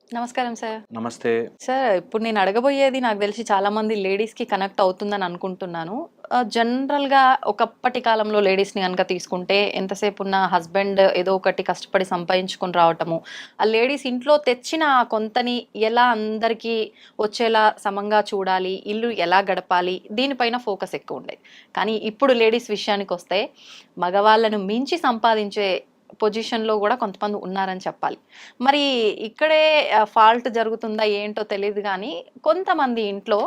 నమస్కారం సార్. నమస్తే. సార్, ఇప్పుడు నేను అడగబోయేది నాకు తెలిసి చాలా మంది లేడీస్‌కి కనెక్ట్ అవుతుందని అనుకుంటున్నాను. జనరల్‌గా ఒకప్పటి కాలంలో లేడీస్‌ని గనుక తీసుకుంటే ఎంతసేపు ఉన్న హస్బెండ్ ఏదో ఒకటి కష్టపడి సంపాదించుకొని రావటము, ఆ లేడీస్ ఇంట్లో తెచ్చిన ఆ కొంతని ఎలా అందరికీ వచ్చేలా సమంగా చూడాలి, ఇల్లు ఎలా గడపాలి, దీనిపైన ఫోకస్ ఎక్కువ ఉండేది. కానీ ఇప్పుడు లేడీస్ విషయానికొస్తే మగవాళ్ళను మించి సంపాదించే పొజిషన్‌లో గూడా కొంతమంది ఉన్నారని చెప్పాలి. మరి ఇక్కడే ఫాల్ట్ జరుగుతుందా ఏంటో తెలీదు గానీ, కొంతమంది ఇంట్లో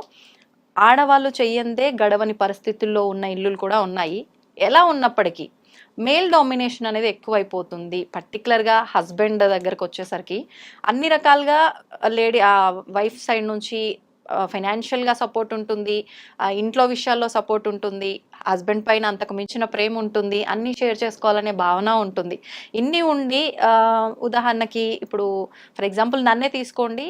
ఆడవాళ్ళు చెయ్యందే గడవని పరిస్థితుల్లో ఉన్న ఇల్లులు కూడా ఉన్నాయి. ఎలా ఉన్నప్పటికీ మేల్ డామినేషన్ అనేది ఎక్కువైపోతుంది. పర్టిక్యులర్‌గా హస్బెండ్ దగ్గరకొచ్చేసరికి అన్ని రకాలుగా వైఫ్ సైడ్ నుంచి ఫైనాన్షియల్‌గా సపోర్ట్ ఉంటుంది. ఇంట్లో విషయాల్లో సపోర్ట్ ఉంటుంది. హస్బెండ్ పైన అంతకు మించిన ప్రేమ ఉంటుంది. అన్నీ షేర్ చేసుకోవాలనే భావన ఉంటుంది. ఇన్ని ఉండి ఉదాహరణకి ఇప్పుడు ఫర్ ఎగ్జాంపుల్ నన్నే తీసుకోండి.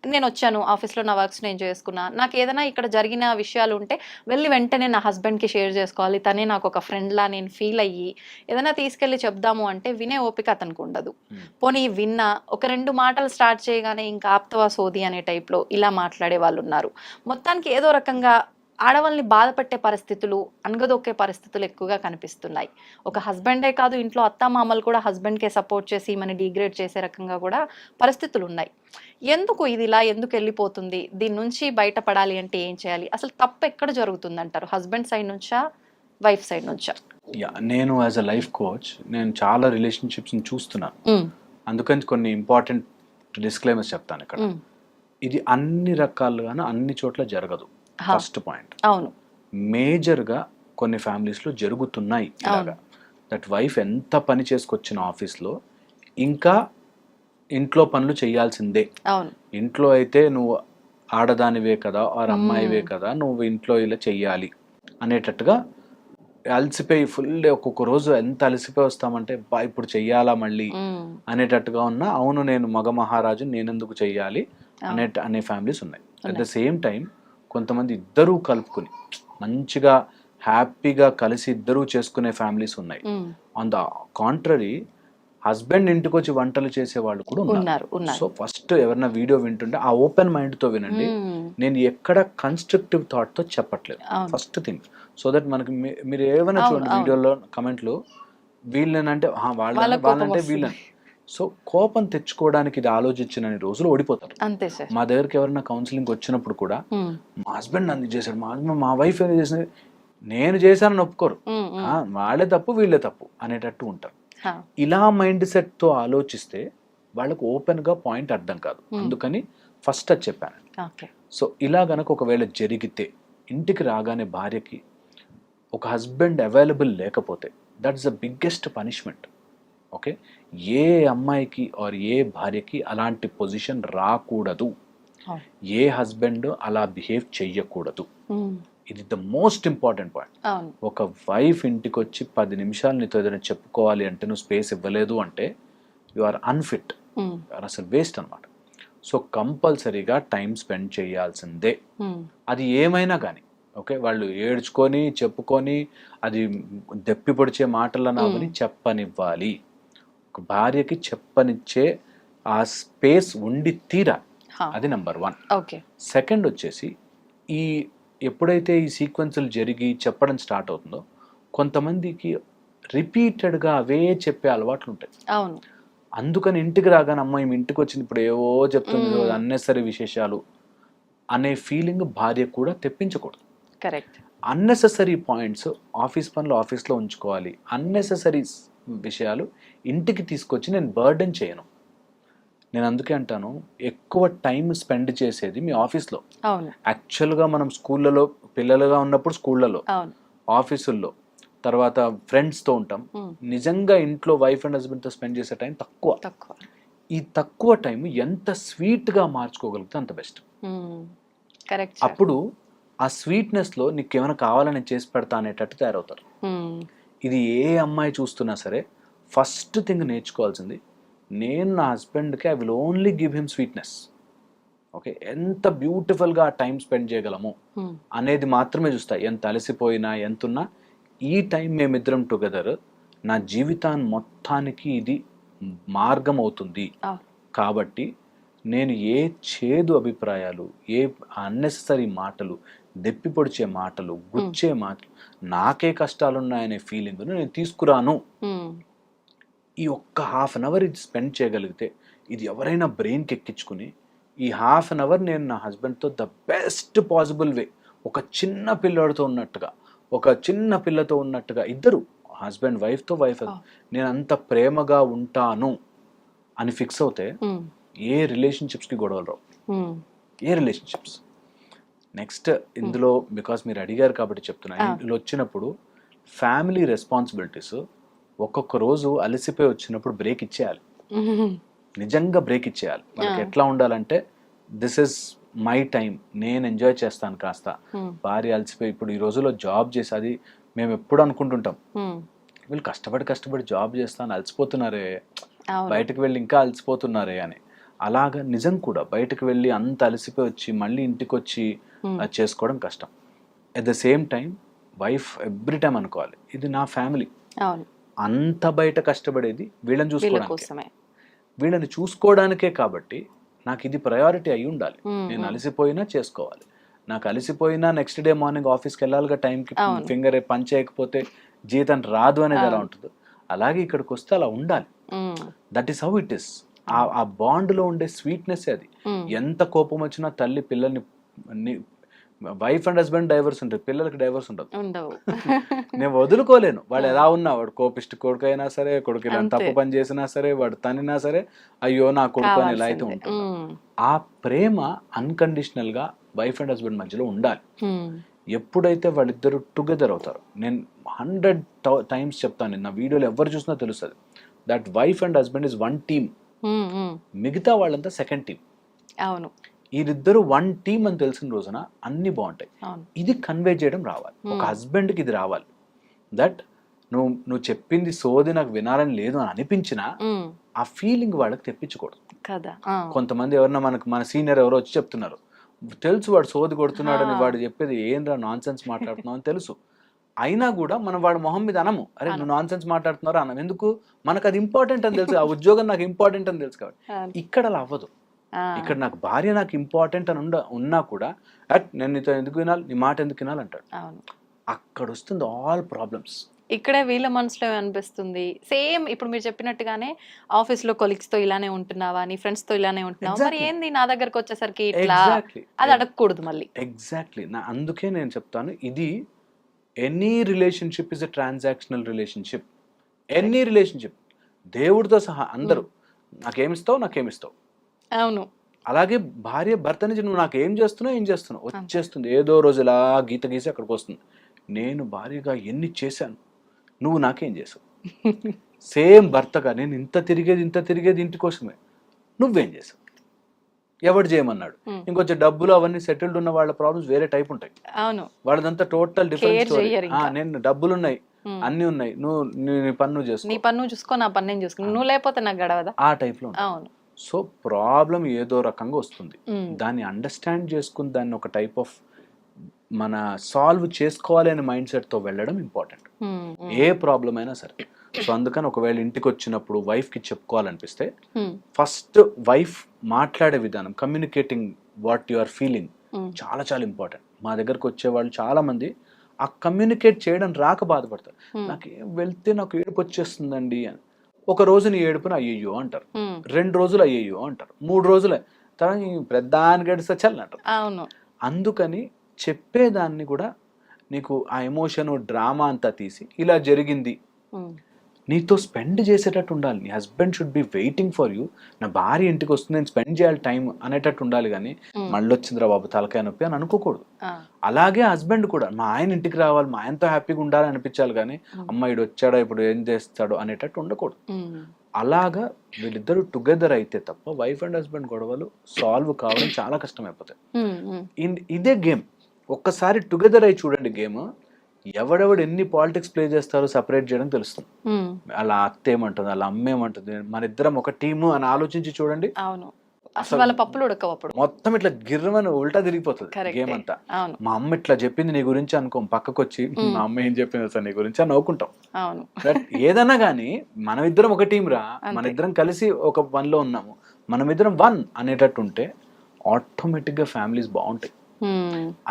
నేనొచ్చాను ఆఫీస్‌లో నా వర్క్స్ నేను చేసుకున్నా. నాకేదైనా ఇక్కడ జరిగిన విషయాలు ఉంటే వెళ్లి వెంటనే నా హస్బెండ్‌కి షేర్ చేసుకోవాలి. తనే నాకొక ఫ్రెండ్‌లా నేను ఫీల్ అయ్యి ఏదైనా తీసుకెళ్ళి చెప్దాము అంటే వినే ఓపిక అతనికుండదు. పోనీ విన్నా ఒక 2 మాటలు స్టార్ట్ చేయగానే ఇంకా ఆప్తవా సోది అనే టైప్‌లో ఇలా మాట్లాడే వాళ్ళున్నారు. మొత్తానికి ఏదో రకంగా ఆడవాళ్ళని బాధపెట్టే పరిస్థితులు, అణగదొక్కే పరిస్థితులు ఎక్కువగా కనిపిస్తున్నాయి. ఒక హస్బెండే కాదు, ఇంట్లో అత్తామామలు కూడా హస్బెండ్‌కే సపోర్ట్ చేసి ఈమెని డీగ్రేడ్ చేసే రకంగా కూడా పరిస్థితులున్నాయి. ఎందుకు ఇది ఇలా ఎందుకెళ్ళిపోతుంది? దీని నుంచి బయటపడాలి అంటే ఏం చేయాలి? అసలు తప్పెక్కడ జరుగుతుందంటారు? హస్బెండ్ సైడ్ నుంచా? వైఫ్ సైడ్ నుంచా? నేను యాజ్ అ లైఫ్ కోచ్ నేను చాలా రిలేషన్షిప్స్ని చూస్తున్నాను. అందుకని కొన్ని ఇంపార్టెంట్ డిస్క్లైమర్స్ చెప్తాను ఇక్కడ. ఇది అన్ని రకాలుగాను అన్ని చోట్ల జరగదు. First point. అవును. మేజర్గా కొన్ని ఫ్యామిలీస్లో జరుగుతున్నాయి ఇలాగా. దట్ వైఫ్ ఎంత పని చేసుకొచ్చిన ఆఫీస్లో ఇంకా ఇంట్లో పనులు చేయాల్సిందే. ఇంట్లో అయితే నువ్వు ఆడదానివే కదా ఆర్ అమ్మాయివే కదా, నువ్వు ఇంట్లో ఇలా చెయ్యాలి అనేటట్టుగా అలసిపోయి ఫుల్ డే ఒక్కొక్క రోజు ఎంత అలసిపోయి వస్తామంటే ఇప్పుడు చెయ్యాలా మళ్ళీ అనేటట్టుగా ఉన్నా, అవును నేను మగ మహారాజు నేనెందుకు చెయ్యాలి అనే ఫ్యామిలీస్ ఉన్నాయి. అట్ ద సేమ్ టైం కొంతమంది ఇద్దరూ కలుపుకుని మంచిగా హ్యాపీగా కలిసి ఇద్దరూ చేసుకునే ఫ్యామిలీస్ ఉన్నాయి. ఆన్ ద కాంట్రరీ హస్బెండ్ ఇంటికి వచ్చి వంటలు చేసే వాళ్ళు కూడా ఉన్నారు. సో ఫస్ట్ ఎవరైనా వీడియో వింటుంటే ఆ ఓపెన్ మైండ్ తో వినండి. నేను ఎక్కడ కన్స్ట్రక్టివ్ థాట్ తో చెప్పట్లేదు. ఫస్ట్ థింగ్ సో దట్ మనకి మీరు ఏమైనా చూడండి వీడియోలో కమెంట్లు వీళ్ళనంటే వాళ్ళంటే వీళ్ళని. సో కోపం తెచ్చుకోవడానికి ఇది ఆలోచించిన రోజులు ఓడిపోతారు. మా దగ్గరికి ఎవరైనా కౌన్సిలింగ్ వచ్చినప్పుడు కూడా మా హస్బెండ్ నన్ను చేశాడు, మా హస్బెండ్ మా వైఫ్ ఏదో చేసినది, నేను చేశానని ఒప్పుకోరు. వాళ్ళే తప్పు వీళ్ళే తప్పు అనేటట్టు ఉంటారు. ఇలా మైండ్ సెట్ తో ఆలోచిస్తే వాళ్ళకు ఓపెన్ గా పాయింట్ అర్థం కాదు. అందుకని ఫస్ట్ అది చెప్పాను. సో ఇలా గనక ఒకవేళ జరిగితే ఇంటికి రాగానే భార్యకి ఒక హస్బెండ్ అవైలబుల్ లేకపోతే that's the biggest punishment. Okay, ఏ అమ్మాయికి ఆర్ ఏ భార్యకి అలాంటి పొజిషన్ రాకూడదు. ఏ హస్బెండ్ అలా బిహేవ్ చెయ్యకూడదు. ఇది ద మోస్ట్ ఇంపార్టెంట్ పాయింట్. ఒక వైఫ్ ఇంటికి వచ్చి 10 నిమిషాలు నీతో ఏదైనా చెప్పుకోవాలి అంటే నువ్వు స్పేస్ ఇవ్వలేదు అంటే యు ఆర్ అన్ఫిట్, అసలు వేస్ట్ అనమాట. సో కంపల్సరీగా టైం స్పెండ్ చేయాల్సిందే, అది ఏమైనా కానీ. ఓకే, వాళ్ళు ఏడ్చుకొని చెప్పుకొని అది దెప్పి పొడిచే మాటలను అవని చెప్పనివ్వాలి. ఒక భార్యకి చెప్పనిచ్చే ఆ స్పేస్ ఉండి తీరా, అది నెంబర్ 1. సెకండ్ వచ్చేసి ఈ ఎప్పుడైతే ఈ సీక్వెన్సులు జరిగి చెప్పడం స్టార్ట్ అవుతుందో కొంతమందికి రిపీటెడ్గా అవే చెప్పే అలవాట్లు ఉంటాయి. అందుకని ఇంటికి రాగానే అమ్మాయి ఇంటికి వచ్చిన ఇప్పుడు ఏవో చెప్తుంది అన్నెసరీ విశేషాలు అనే ఫీలింగ్ భార్య కూడా తెప్పించకూడదు. కరెక్ట్. అన్నెసెసరీ పాయింట్స్ ఆఫీస్ పనులు ఆఫీస్లో ఉంచుకోవాలి. అన్నెసెసరీ విషయాలు ఇంటికి తీసుకొచ్చి నేను బర్డెన్ చేయను. నేను అందుకే అంటాను, ఎక్కువ టైం స్పెండ్ చేసేది మీ ఆఫీస్లో. యాక్చువల్గా మనం స్కూళ్ళలో పిల్లలుగా ఉన్నప్పుడు స్కూళ్ళలో, ఆఫీసుల్లో, తర్వాత ఫ్రెండ్స్తో ఉంటాం. నిజంగా ఇంట్లో వైఫ్ అండ్ హస్బెండ్తో స్పెండ్ చేసే టైం తక్కువ. ఈ తక్కువ టైం ఎంత స్వీట్గా మార్చుకోగలిగితే అంత బెస్ట్. అప్పుడు ఆ స్వీట్నెస్లో నీకు ఏమైనా కావాలని చేసి పెడతా అనేటట్టు తయారవుతారు. ఇది ఏ అమ్మాయి చూస్తున్నా సరే ఫస్ట్ థింగ్ నేర్చుకోవాల్సింది, నేను నా హస్బెండ్కి I will only give him sweetness. Okay, ఎంత బ్యూటిఫుల్గా ఆ టైం స్పెండ్ చేయగలము అనేది మాత్రమే చూస్తా. ఎంత అలసిపోయినా ఎంతున్నా ఈ టైం మేమిద్దరం టుగెదర్ నా జీవితాన్ని మొత్తానికి ఇది మార్గం అవుతుంది. కాబట్టి నేను ఏ చేదు అభిప్రాయాలు, ఏ అన్నెసరీ మాటలు, దెప్పి పొడిచే మాటలు, గుచ్చే మాటలు, నాకే కష్టాలున్నాయనే ఫీలింగ్ను నేను తీసుకురాను. ఈ ఒక్క హాఫ్ అన్ అవర్ ఇది స్పెండ్ చేయగలిగితే, ఇది ఎవరైనా బ్రెయిన్కి ఎక్కించుకుని ఈ హాఫ్ అన్ అవర్ నేను నా హస్బెండ్తో ద బెస్ట్ పాసిబుల్ వే, ఒక చిన్న పిల్లడితో ఉన్నట్టుగా, ఒక చిన్న పిల్లతో ఉన్నట్టుగా, ఇద్దరు హస్బెండ్ వైఫ్తో వైఫ్ నేను అంత ప్రేమగా ఉంటాను అని ఫిక్స్ అవుతే ఏ రిలేషన్షిప్స్కి గొడవలు రావు. ఏ రిలేషన్షిప్స్. నెక్స్ట్ ఇందులో బికాస్ మీరు అడిగారు కాబట్టి చెప్తున్నా, ఇందులో వచ్చినప్పుడు ఫ్యామిలీ రెస్పాన్సిబిలిటీస్ ఒక్కొక్క రోజు అలసిపోయి వచ్చినప్పుడు బ్రేక్ ఇచ్చేయాలి. నిజంగా బ్రేక్ ఇచ్చేయాలి. మనకి ఎట్లా ఉండాలంటే, దిస్ ఇస్ మై టైం, నేను ఎంజాయ్ చేస్తాను కాస్త. భార్య అలసిపోయి ఇప్పుడు ఈ రోజుల్లో జాబ్ చేసి, అది మేము ఎప్పుడు అనుకుంటుంటాం, వీళ్ళు కష్టపడి జాబ్ చేస్తాను అలసిపోతున్నారే, బయటకు వెళ్ళి ఇంకా అలసిపోతున్నారే అని. అలాగా నిజం కూడా, బయటకు వెళ్ళి అంత అలసిపోయి వచ్చి మళ్ళీ ఇంటికి వచ్చి అది చేసుకోవడం కష్టం. At the same time wife every time అనుకోవాలి, ఇది నా ఫ్యామిలీ, అంత బయట కష్టపడేది వీళ్ళని చూసుకోవడానికి, వీళ్ళని చూసుకోవడానికే. కాబట్టి నాకు ఇది ప్రయారిటీ అయి ఉండాలి. నేను అలసిపోయినా చేసుకోవాలి. నాకు అలసిపోయినా నెక్స్ట్ డే మార్నింగ్ ఆఫీస్కి వెళ్ళాలిగా టైంకి, ఫింగర్ పని చేయకపోతే జీతం రాదు అనేది ఎలా ఉంటుందో, అలాగే ఇక్కడికి వస్తే అలా ఉండాలి. That is how it is. ఆ బాండ్లో ఉండే స్వీట్నెస్ అది. ఎంత కోపం వచ్చినా తల్లి పిల్లల్ని, వైఫ్ అండ్ హస్బెండ్ డైవర్స్ ఉంటుంది, పిల్లలకి డైవర్స్ ఉండదు. నేను వదులుకోలేను. వాడు ఎలా ఉన్నా, వాడు కోపిష్టి కొడుకు అయినా సరే, కొడుకు ఇలా తప్పు పని చేసినా సరే, వాడు తనినా సరే, అయ్యో నా కొడుకు అని ఇలా అయితే ఉంటుంది. ఆ ప్రేమ అన్కండిషనల్ గా వైఫ్ అండ్ హస్బెండ్ మధ్యలో ఉండాలి. ఎప్పుడైతే వాళ్ళిద్దరు టుగెదర్ అవుతారు, నేను 100 times చెప్తాను, నా వీడియోలు ఎవరు చూసినా తెలుస్తుంది, that wife and husband is one team, మిగతా వాళ్ళంతా సెకండ్ టీమ్. అవును, వీరిద్దరు వన్ టీమ్ అని తెలిసిన రోజున అన్ని బాగుంటాయి. ఇది కన్వే చేయడం రావాలి, ఒక హస్బెండ్కి ఇది రావాలి. దట్ నువ్వు చెప్పింది సోది నాకు వినాలని లేదు అని అనిపించినా ఆ ఫీలింగ్ వాళ్ళకి తెప్పించకూడదు కదా. కొంతమంది ఎవరన్నా మన సీనియర్ ఎవరో వచ్చి చెప్తున్నారు, తెలుసు వాడు సోది కొడుతున్నాడని, వాడు చెప్పేది ఏంద్రా నాన్ సెన్స్ మాట్లాడుతున్నావు అని తెలుసు, అయినా కూడా మనం వాడు మొహం మీద అనము, అరే నువ్వు నాన్ సెన్స్ మాట్లాడుతున్నారా అనం. ఎందుకు? మనకు అది ఇంపార్టెంట్ అని తెలుసు, ఆ ఉద్యోగం నాకు ఇంపార్టెంట్ అని తెలుసు కాబట్టి. ఇక్కడ అలా అవ్వదు. ఇక్కడ నాకు భార్య నాకు ఇంపార్టెంట్ అని ఉన్నా కూడా, నేను నీతో ఎందుకు వినాలి, నీ మాట ఎందుకు వినాలి అంటాడు. అక్కడ వస్తుంది ఆల్ ప్రాబ్లమ్స్. ఇక్కడే వీళ్ళ మనసులో అనిపిస్తుంది, సేమ్ ఇప్పుడు మీరు చెప్పినట్టుగానే ఆఫీస్ లో కొలీగ్స్ తో ఇలానే ఉంటున్నావా, నీ ఫ్రెండ్స్ తో ఇలానే ఉంటున్నావా, మరి ఏంది నా దగ్గరకు వచ్చేసరికి ఇట్లా, అది అడగకూడదు మళ్ళీ. ఎగ్జాక్ట్లీ. అందుకే నేను చెప్తాను, ఇది any relationship is a transactional relationship. Any relationship, దేవుడితో సహా అందరూ నాకేమిస్తావు. అవును. అలాగే భార్య భర్త నుంచి నువ్వు నాకు ఏం చేస్తున్నావు వచ్చేస్తుంది. ఏదో రోజు ఇలా గీత గీసి అక్కడికి వస్తుంది. నేను భార్యగా ఎన్ని చేశాను, నువ్వు నాకేం చేసావు. సేమ్ భర్తగా నేను ఇంత తిరిగేది ఇంటి కోసమే, నువ్వేం చేసావు, ఎవడు చేయమన్నాడు. ఇంకొంచెం డబ్బులు అవన్నీ సెటిల్డ్ ఉన్న వాళ్ళ ప్రాబ్లమ్స్ వేరే టైప్ ఉంటాయి. అవును, వాళ్ళదంతా టోటల్ డిఫరెంట్ స్టోరీ. నేను డబ్బులు ఉన్నాయి, అన్ని ఉన్నాయి, నువ్వు నీ పన్ను చూసుకో, నా పన్ను చూసుకో, నువ్వు లేకపోతే నాకు గడవదా, ఆ టైప్ లో. అవును. సో ప్రాబ్లం ఏదో రకంగా వస్తుంది, దాన్ని అండర్స్టాండ్ చేసుకుని దాన్ని ఒక టైప్ ఆఫ్ మన సాల్వ్ చేసుకోవాలి అనే మైండ్ సెట్ తో వెళ్ళడం ఇంపార్టెంట్, ఏ ప్రాబ్లం అయినా సరే. సో అందుకని ఒకవేళ ఇంటికి వచ్చినప్పుడు వైఫ్ కి చెప్పుకోవాలనిపిస్తే, ఫస్ట్ వైఫ్ మాట్లాడే విధానం, communicating what you are feeling చాలా చాలా ఇంపార్టెంట్. మా దగ్గరకు వచ్చే వాళ్ళు చాలా మంది ఆ కమ్యూనికేట్ చేయడం రాక బాధపడతారు. నాకు వెళ్తే నాకు ఏడుపు వచ్చేస్తుందండి అని. ఒక రోజు నీ ఏడుపుని అయ్యయ్యో అంటారు, 2 రోజులు అయ్యయ్యో అంటారు, 3 రోజులు తర్వాత ప్రధాని గడిస్తే చల్లంటారు. అవును. అందుకని చెప్పేదాన్ని కూడా నీకు ఆ ఎమోషన్ డ్రామా అంతా తీసి, ఇలా జరిగింది, నీతో స్పెండ్ చేసేటట్టు ఉండాలి. నీ husband should be waiting for you. నా భార్య ఇంటికి వస్తుంది, నేను స్పెండ్ చేయాలి టైం అనేటట్టు ఉండాలి. కానీ మళ్ళీ వచ్చిందిరా బాబు తలకాయ నొప్పి అని అనుకోకూడదు. అలాగే హస్బెండ్ కూడా మా ఆయన ఇంటికి రావాలి, మా ఆయనతో హ్యాపీగా ఉండాలని అనిపించాలి. కానీ అమ్మాయిడు వచ్చాడా ఇప్పుడు ఏం చేస్తాడో అనేటట్టు ఉండకూడదు. అలాగా వీళ్ళిద్దరు టుగెదర్ అయితే తప్ప వైఫ్ అండ్ హస్బెండ్ గొడవలు సాల్వ్ కావడం చాలా కష్టమైపోతాయి. ఇదే గేమ్ ఒక్కసారి టుగెదర్ అయి చూడండి, గేమ్ ఎవడెవడు ఎన్ని పాలిటిక్స్ ప్లే చేస్తారో సపరేట్ చేయడం తెలుస్తుంది. అలా అత్త ఏమంటుంది, అలా అమ్మ ఏమంటుంది, మన ఇద్దరం ఒక టీము అని ఆలోచించి చూడండి. అవును, అసలు వాళ్ళ పప్పులు ఉడకవు అప్పుడు. మొత్తం ఇట్లా గిర్రమని ఉల్టా తిరిగిపోతుంది Correct. గేమ్ అంతా. అవును. మా అమ్మ ఇట్లా చెప్పింది నీ గురించి అనుకోం, పక్కకు వచ్చి మా అమ్మ ఏం చెప్పింది సార్ నీ గురించి అని నవ్వుకుంటాం. అవును. బట్ ఏదన్నా కానీ మనమిద్దరం ఒక టీం రా, అంతే. మన ఇద్దరం కలిసి ఒక పనిలో ఉన్నాము, మనమిద్దరం వన్ అనేటట్టు ఉంటే ఆటోమేటిక్ గా ఫ్యామిలీస్ బాగుంటాయి.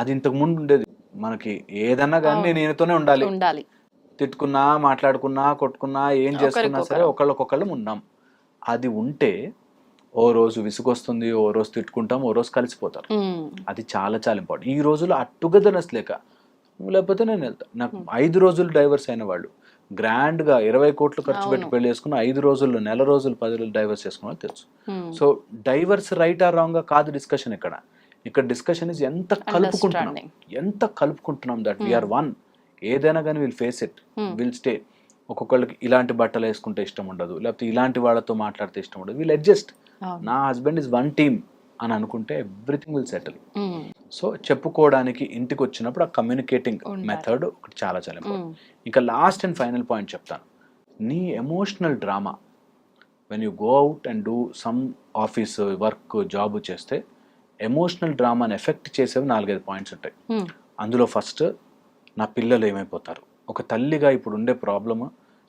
అది ఇంతకు ముందు ఉండేది మనకి, ఏదన్నా కానీ నేను ఈయనతోనే ఉండాలి, తిట్టుకున్నా మాట్లాడుకున్నా కొట్టుకున్నా ఏం చేసుకున్నా సరే ఒకళ్ళకొకళ్ళం ఉన్నాం. అది ఉంటే ఓ రోజు విసుగొస్తుంది, ఓ రోజు తిట్టుకుంటాం, ఓ రోజు కలిసిపోతారు. అది చాలా చాలా ఇంపార్టెంట్. ఈ రోజుల్లో ఆ టుగెదర్నెస్ లేక, లేకపోతే నేను వెళ్తా. నాకు 5 రోజులు డైవర్స్ అయిన వాళ్ళు గ్రాండ్ గా 20 కోట్లు ఖర్చు పెట్టి పెళ్లి చేసుకున్న 5 రోజుల్లో, నెల రోజులు 10 రోజులు డైవర్స్ చేసుకున్నా తెలుసు. So divorce right are wrong గా కాదు డిస్కషన్ ఇక్కడ డిస్కషన్ ఇస్ ఎంత కలుపుకుంటున్నాం దట్ వీఆర్ వన్. ఏదైనా కానీ will face it, will stay. ఒక్కొక్కళ్ళకి ఇలాంటి బట్టలు వేసుకుంటే ఇష్టం ఉండదు, లేకపోతే ఇలాంటి వాళ్ళతో మాట్లాడితే ఇష్టం ఉండదు, విల్ అడ్జస్ట్. నా హస్బెండ్ ఇస్ వన్ టీమ్ అని అనుకుంటే ఎవ్రీథింగ్ విల్ సెటిల్. సో చెప్పుకోవడానికి ఇంటికి వచ్చినప్పుడు ఆ కమ్యూనికేటింగ్ మెథడ్ ఒకటి చాలా చాలా ఇంపార్టెంట్. ఇంకా లాస్ట్ అండ్ ఫైనల్ పాయింట్ చెప్తాను. నీ emotional drama when you go out and do some office work job చేస్తే ఎమోషనల్ డ్రామాని ఎఫెక్ట్ చేసేవి 4-5 పాయింట్స్ ఉంటాయి. అందులో ఫస్ట్, నా పిల్లలు ఏమైపోతారు. ఒక తల్లిగా ఇప్పుడు ఉండే ప్రాబ్లమ్,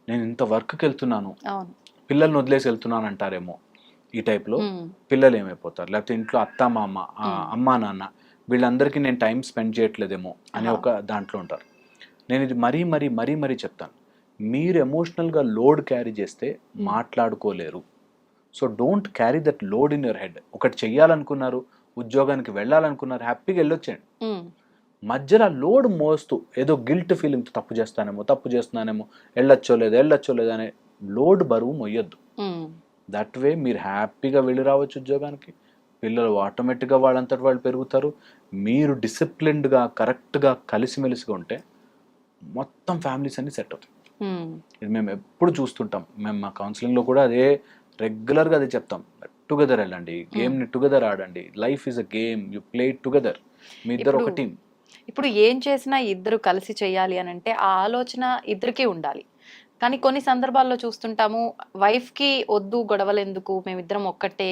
నేను ఇంత వర్క్కి వెళ్తున్నాను, పిల్లల్ని వదిలేసి వెళ్తున్నాను అంటారేమో ఈ టైప్లో. పిల్లలు ఏమైపోతారు, లేకపోతే ఇంట్లో అత్త మామ, అమ్మా నాన్న, వీళ్ళందరికీ నేను టైం స్పెండ్ చేయట్లేదేమో అనే ఒక దాంట్లో ఉంటారు. నేను ఇది మరీ చెప్తాను, మీరు ఎమోషనల్గా లోడ్ క్యారీ చేస్తే మాట్లాడుకోలేరు. So don't carry that load in your head. ఒకటి చెయ్యాలనుకున్నారు, ఉద్యోగానికి వెళ్ళాలనుకున్నారు, హ్యాపీగా వెళ్ళొచ్చేయండి. మధ్యలో లోడ్ మోస్తూ ఏదో గిల్ట్ ఫీలింగ్, తప్పు చేస్తున్నానేమో, వెళ్ళొచ్చో లేదో అనే లోడ్ బరువు మొయ్యొద్దు. దట్ వే మీరు హ్యాపీగా వెళ్ళి రావచ్చు ఉద్యోగానికి, పిల్లలు ఆటోమేటిక్గా వాళ్ళంతటి వాళ్ళు పెరుగుతారు. మీరు డిసిప్లిన్డ్గా కరెక్ట్గా కలిసిమెలిసిగా ఉంటే మొత్తం ఫ్యామిలీస్ అన్ని సెట్ అవుతాయి. ఇది మేము ఎప్పుడు చూస్తుంటాం. మేము మా కౌన్సిలింగ్లో కూడా అదే రెగ్యులర్గా అదే చెప్తాం. టుగెదర్ వెళ్ళండి, గేమ్ని టుగెదర్ ఆడండి. Life is a game, you play together. మీ ఇద్దరు ఒక టీం. ఇప్పుడు ఏం చేసినా ఇద్దరు కలిసి చేయాలి అని అంటే ఆ ఆలోచన ఇద్దరికీ ఉండాలి. కానీ కొన్ని సందర్భాల్లో చూస్తుంటాము, వైఫ్కి వద్దు గొడవలు ఎందుకు, మేమిద్దరం ఒక్కటే,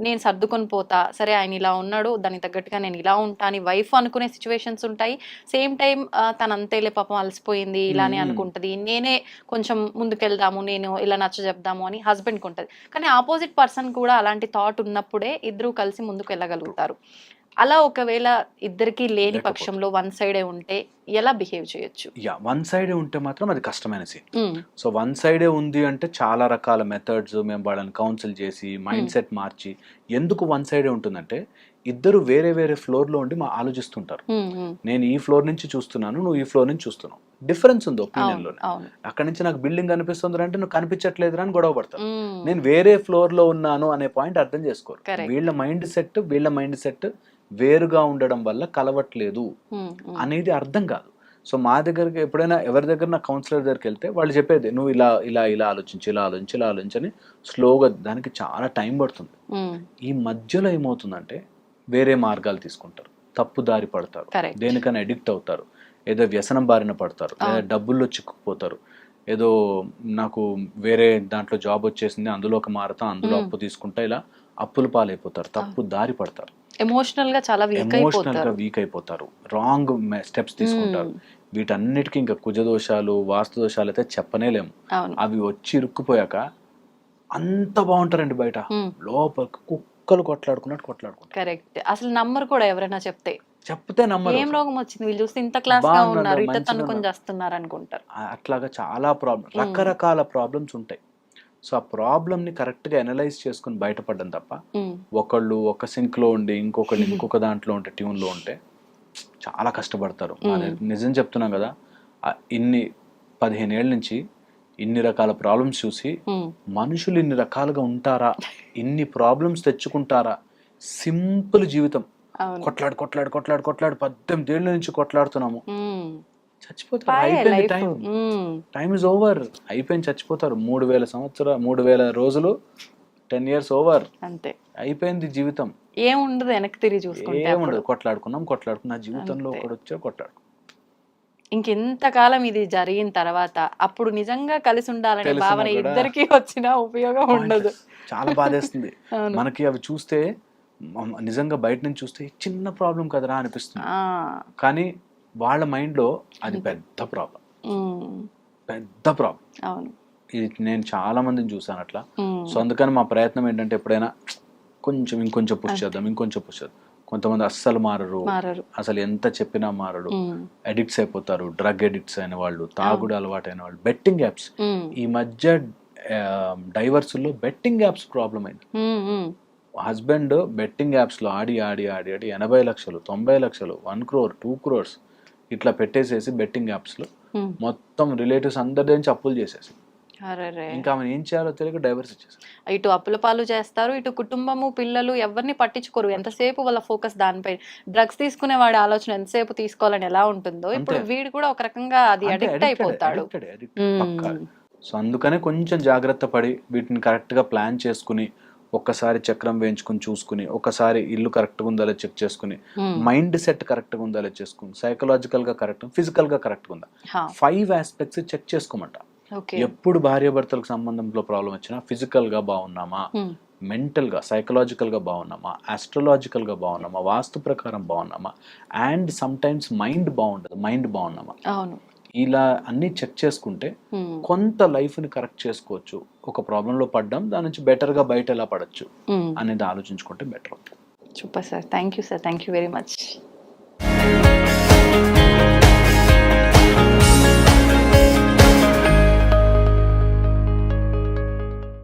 నేను సర్దుకొని పోతా, సరే ఆయన ఇలా ఉన్నాడు దానికి తగ్గట్టుగా నేను ఇలా ఉంటా అని వైఫ్ అనుకునే సిచ్యువేషన్స్ ఉంటాయి. సేమ్ టైం తను అంతేలే పాపం అలసిపోయింది ఇలానే అనుకుంటుంది, నేనే కొంచెం ముందుకెళ్దాము, నేను ఇలా నచ్చ చెప్దాము అని హస్బెండ్కి ఉంటుంది. కానీ ఆపోజిట్ పర్సన్ కూడా అలాంటి థాట్ ఉన్నప్పుడే ఇద్దరు కలిసి ముందుకు వెళ్ళగలుగుతారు. అలా ఒకవేళ ఇద్దరికి లేని పక్షంలో వన్ సైడే ఉంటే ఎలా బిహేవ్ చేయొచ్చు? వన్ సైడే ఉంటే మాత్రం అది కష్టమైన సీన్. సో వన్ సైడే ఉంది అంటే చాలా రకాల మెథడ్స్ మేము వాళ్ళని కౌన్సిల్ చేసి మైండ్ సెట్ మార్చి. ఎందుకు వన్ సైడే ఉంటుందంటే ఇద్దరు వేరే వేరే ఫ్లోర్ లో ఉండి ఆలోచిస్తుంటారు. నేను ఈ ఫ్లోర్ నుంచి చూస్తున్నాను, నువ్వు ఈ ఫ్లోర్ నుంచి చూస్తున్నావు, డిఫరెన్స్ ఉంది ఒపీనియన్ లో. అక్కడ నుంచి నాకు బిల్డింగ్ కనిపిస్తుంది అంటే నువ్వు కనిపించట్లేదు అని గొడవ పడతావు. నేను వేరే ఫ్లోర్ లో ఉన్నాను అనే పాయింట్ అర్థం చేసుకోరు. వీళ్ళ మైండ్ సెట్ వేరుగా ఉండడం వల్ల కలవట్లేదు అనేది అర్థం కాదు. సో మా దగ్గరికి ఎప్పుడైనా ఎవరి దగ్గర నా కౌన్సిలర్ దగ్గరికి వెళ్తే వాళ్ళు చెప్పేది, నువ్వు ఇలా ఆలోచించని స్లోగా, దానికి చాలా టైం పడుతుంది. ఈ మధ్యలో ఏమవుతుందంటే వేరే మార్గాలు తీసుకుంటారు, తప్పు దారి పడతారు, దేనికైనా అడిక్ట్ అవుతారు, ఏదో వ్యసనం బారిన పడతారు, లేదా డబ్బుల్లో చిక్కుకుపోతారు. ఏదో నాకు వేరే దాంట్లో జాబ్ వచ్చేసింది, అందులో ఒక మారతా, అందులో అప్పు తీసుకుంటా, ఇలా అప్పుల పాలైపోతారు, తప్పు దారి పడతారు, ఎమోషనల్ గా వీక్ అయిపోతారు, రాంగ్ స్టెప్స్ తీసుకుంటారు. వీటన్నిటికీ ఇంకా కుజదోషాలు, వాస్తు దోషాలు అయితే చెప్పనేలేము. అవి వచ్చి ఇరుక్కుపోయాక అంత బాగుంటారండి, బయట లోపల కుక్కలు కొట్లాడుకుంటారు. కరెక్ట్. అసలు నమ్మరు కూడా, ఎవరైనా చెప్తే నమ్మరు. ఏం రోగం వచ్చింది, వీళ్ళు చూస్తే ఇంత క్లాస్ గా ఉన్నారు, ఇట్లా తనుకొని చేస్తున్నారు అనుకుంటారు. అట్లాగా చాలా రకరకాల ప్రాబ్లమ్స్ ఉంటాయి. సో ఆ ప్రాబ్లమ్ని కరెక్ట్గా అనలైజ్ చేసుకుని బయటపడడం తప్ప, ఒకళ్ళు ఒక సింక్లో ఉండి ఇంకొకళ్ళు ఇంకొక దాంట్లో ఉంటే, ట్యూన్లో ఉంటే చాలా కష్టపడతారు. నిజం చెప్తున్నాం కదా, ఇన్ని 15 ఏళ్ళ నుంచి ఇన్ని రకాల ప్రాబ్లమ్స్ చూసి మనుషులు ఇన్ని రకాలుగా ఉంటారా, ఇన్ని ప్రాబ్లమ్స్ తెచ్చుకుంటారా, సింపుల్ జీవితం, కొట్లాడు 18 ఏళ్ళ నుంచి కొట్లాడుతున్నాము, చచ్చిపోతారు. అయిపోయింది, టైం ఇస్ ఓవర్, అయిపోయింది, చచ్చిపోతారు. 3000 రోజులు, 10 years ఓవర్, అంతే అయిపోయింది జీవితం. ఏముండదు, వెనక్కి తిరిగి చూసుకుంటే ఏముండదు. కొట్లాడుకున్నా జీవితంలో ఒకడు వచ్చా కొట్లాడుకున్నాం. ఇంకెంతకాలం ఇది జరిగిన తర్వాత అప్పుడు నిజంగా కలిసి ఉండాలనే తెలిసినా భావన కూడా ఇద్దరికి వచ్చినా ఉపయోగం ఉండదు. చాలా బాధేస్తుంది. అవును. మనకి అవి చూస్తే నిజంగా బయట నుంచి చూస్తే చిన్న ప్రాబ్లం కదరా అనిపిస్తుంది, ఆ, కానీ వాళ్ళ మైండ్లో అది పెద్ద ప్రాబ్లం, ఉమ్, పెద్ద ప్రాబ్లం. అవును. ఇది నేను చాలా మందిని చూసాను అట్లా. ఉమ్, సో అందుకని మా ప్రయత్నం ఏంటంటే ఎప్పుడైనా ఇంకొంచెం పుష్ చేద్దాం. కొంతమంది అస్సలు మారరు, మారరు. అసలు ఎంత చెప్పినా మారడు, ఉమ్, అడిక్ట్స్ అయిపోతారు, డ్రగ్ అడిక్ట్స్ అయిన వాళ్ళు, తాగుడు అలవాటు అయిన వాళ్ళు, బెట్టింగ్ యాప్స్. ఉమ్, ఈ మధ్య డైవర్స్లో బెట్టింగ్ యాప్స్ ప్రాబ్లం అయింది. ఉమ్, ఉమ్, హస్బెండ్ బెట్టింగ్ యాప్స్లో ఆడి 80 లక్షలు 90 లక్షలు 1 crore 2 crores ఇట్లా పెట్టేసేసి బెట్టింగ్ యాప్స్లో ఉమ్. మొత్తం రిలేటివ్స్ అందరి నుంచి అప్పులు చేసేసి అరెరే. ఇంకా ఆమె ఏం చేయాలో తెలియక డైవర్స్ ఇచ్చేసారు. ఇటు అప్పుల పాలు చేస్తారు, ఇటు కుటుంబము పిల్లలు ఎవరిని పట్టించుకోరు. ఎంతసేపు వాళ్ళ ఫోకస్ దానిపై. డ్రగ్స్ తీసుకునే వాడి ఆలోచన ఎంతసేపు తీసుకోవాలని ఎలా ఉంటుందో ఇప్పుడు వీడు కూడా ఒక రకంగా అది అడిక్ట్ అయిపోతాడు. పక్కా. సో అందుకనే కొంచెం జాగ్రత్త పడి వీటిని కరెక్ట్గా ప్లాన్ చేసుకుని, ఒక్కసారి చక్రం వేయించుకుని చూసుకుని, ఒకసారి ఇల్లు కరెక్ట్గా ఉందా లేదా చెక్ చేసుకుని, మైండ్ సెట్ కరెక్ట్గా ఉందా లేదా చేసుకుని, సైకలాజికల్గా కరెక్ట్, ఫిజికల్గా కరెక్ట్గా ఉందా, 5 ఆస్పెక్ట్స్ చెక్ చేసుకోమంట. ఎప్పుడు భార్యాభర్తలకు సంబంధంలో ప్రాబ్లం వచ్చినా ఫిజికల్గా బాగున్నామా, మెంటల్గా సైకలాజికల్గా బాగున్నామా, ఆస్ట్రలాజికల్గా బాగున్నామా, వాస్తు ప్రకారం బాగున్నామా, అండ్ సమ్ టైమ్స్ మైండ్ బాగున్నామా, ఇలా అన్ని చెక్ చేసుకుంటే కొంత లైఫ్ని కరెక్ట్ చేసుకోవచ్చు. ఒక ప్రాబ్లంలో పడ్డాం, దాని నుంచి బెటర్గా బయట ఎలా పడచ్చు అనేది ఆలోచించుకుంటే better. Super sir, thank you sir, thank you very much.